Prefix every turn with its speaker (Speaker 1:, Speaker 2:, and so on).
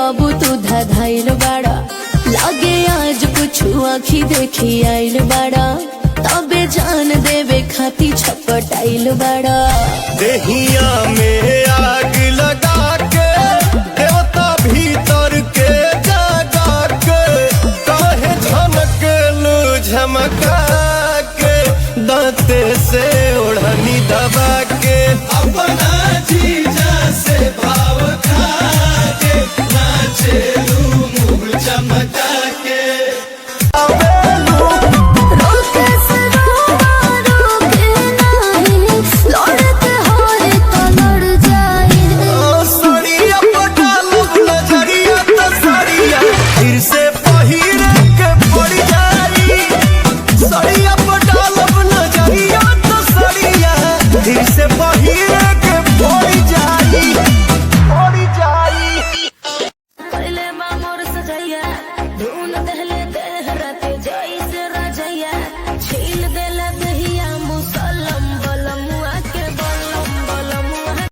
Speaker 1: बाबू तू धाइल बाड़ा, लागे आज कुछ आखी देखी आइल बाड़ा, तबे जान देवे खाती छपटाइल बाड़ा।
Speaker 2: देहिया में आग लगा के देवता भीतर के जगा के, काहे झनकलू झमका के, दांते से ओढ़नी दबा के, अपना जीजा से भाव खा के नाचे।